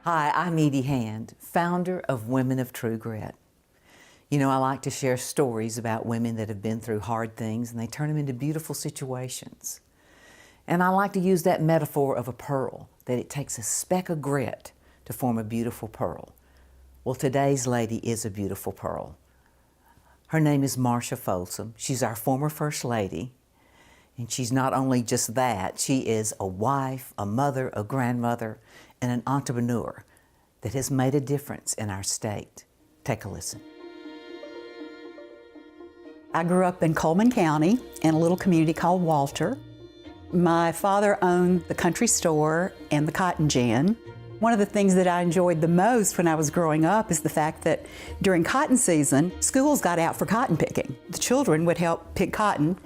Hi, I'm Edie Hand, founder of Women of True Grit. You know, I like to share stories about women that have been through hard things and they turn them into beautiful situations. And I like to use that metaphor of a pearl, that it takes a speck of grit to form a beautiful pearl. Well, today's lady is a beautiful pearl. Her name is Marsha Folsom. She's our former First Lady. And she's not only just that, she is a wife, a mother, a grandmother, and an entrepreneur that has made a difference in our state. Take a listen. I grew up in Coleman County in a little community called Walter. My father owned the country store and the cotton gin. One of the things that I enjoyed the most when I was growing up is the fact that during cotton season, schools got out for cotton picking. The children would help pick cotton,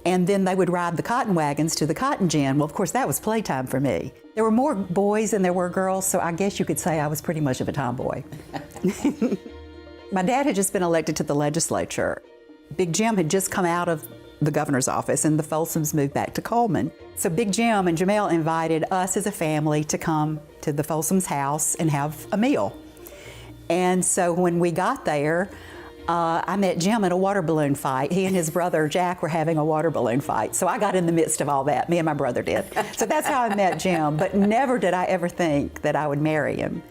and then they would ride the cotton wagons to the cotton gin. Well, of course, that was playtime for me. There were more boys than there were girls, so I guess you could say I was pretty much of a tomboy. My dad had just been elected to the legislature. Big Jim had just come out of the governor's office, and the Folsoms moved back to Coleman. So Big Jim and Jamel invited us as a family to come to the Folsoms' house and have a meal. And so when we got there, I met Jim in a water balloon fight. He and his brother Jack were having a water balloon fight. So I got in the midst of all that. Me and my brother did. So that's how I met Jim. But never did I ever think that I would marry him.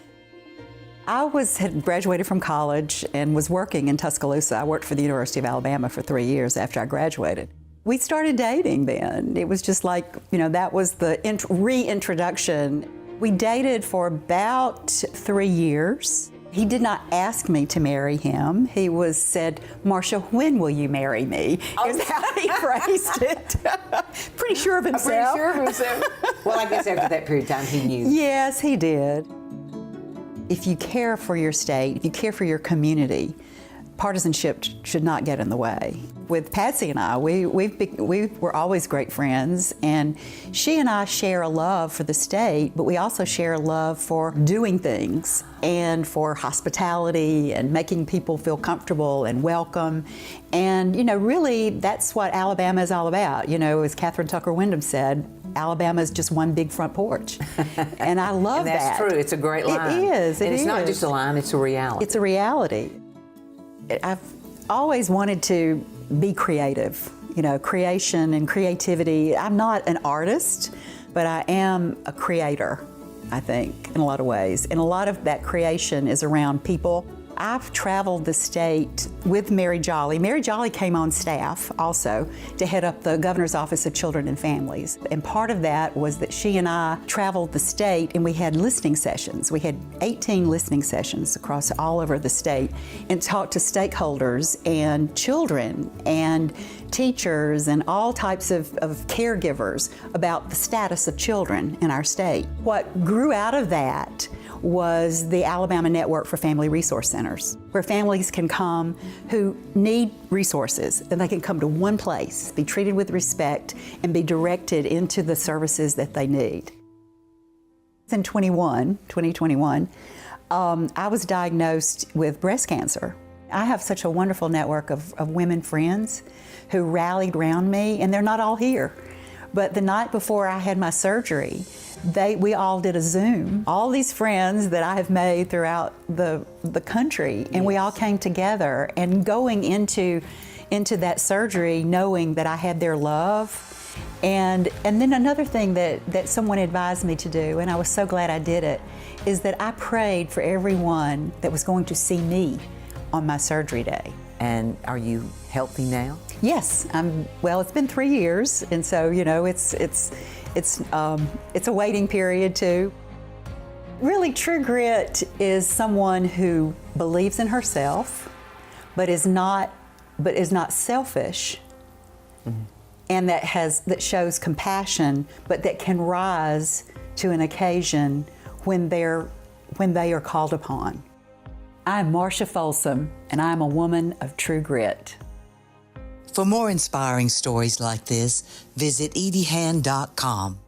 I had graduated from college and was working in Tuscaloosa. I worked for the University of Alabama for 3 years after I graduated. We started dating then. It was just like, you know, that was the reintroduction. We dated for about 3 years. He did not ask me to marry him. He said, "Marsha, when will you marry me?" Is how he phrased it. Pretty sure of himself. Pretty sure of himself. Well, I guess after that period of time he knew. Yes, he did. If you care for your state, if you care for your community, partisanship should not get in the way. With Patsy and I, we were always great friends, and she and I share a love for the state, but we also share a love for doing things and for hospitality and making people feel comfortable and welcome. And, you know, really, that's what Alabama is all about. You know, as Catherine Tucker Wyndham said, Alabama is just one big front porch. And I love that. That's true. It's a great line. It is. And it's not just a line, it's a reality. It's a reality. I've always wanted to be creative, you know, creation and creativity. I'm not an artist, but I am a creator, I think, in a lot of ways. And a lot of that creation is around people. I've traveled the state with Mary Jolly. Mary Jolly came on staff also to head up the Governor's Office of Children and Families. And part of that was that she and I traveled the state and we had listening sessions. We had 18 listening sessions across all over the state and talked to stakeholders and children and teachers and all types of caregivers about the status of children in our state. What grew out of that was the Alabama Network for Family Resource Centers, where families can come who need resources, and they can come to one place, be treated with respect, and be directed into the services that they need. In 2021, I was diagnosed with breast cancer. I have such a wonderful network of women friends who rallied around me, and they're not all here. But the night before I had my surgery, we all did a Zoom. All these friends that I have made throughout the country, and we all came together. And going into that surgery, knowing that I had their love, and then another thing that someone advised me to do, and I was so glad I did it, is that I prayed for everyone that was going to see me on my surgery day. And are you healthy now? Yes, well, it's been 3 years, and so, you know, it's a waiting period too. Really, true grit is someone who believes in herself, but is not selfish, and that shows compassion, but that can rise to an occasion when they are called upon. I'm Marsha Folsom, and I'm a woman of true grit. For more inspiring stories like this, visit ediehand.com.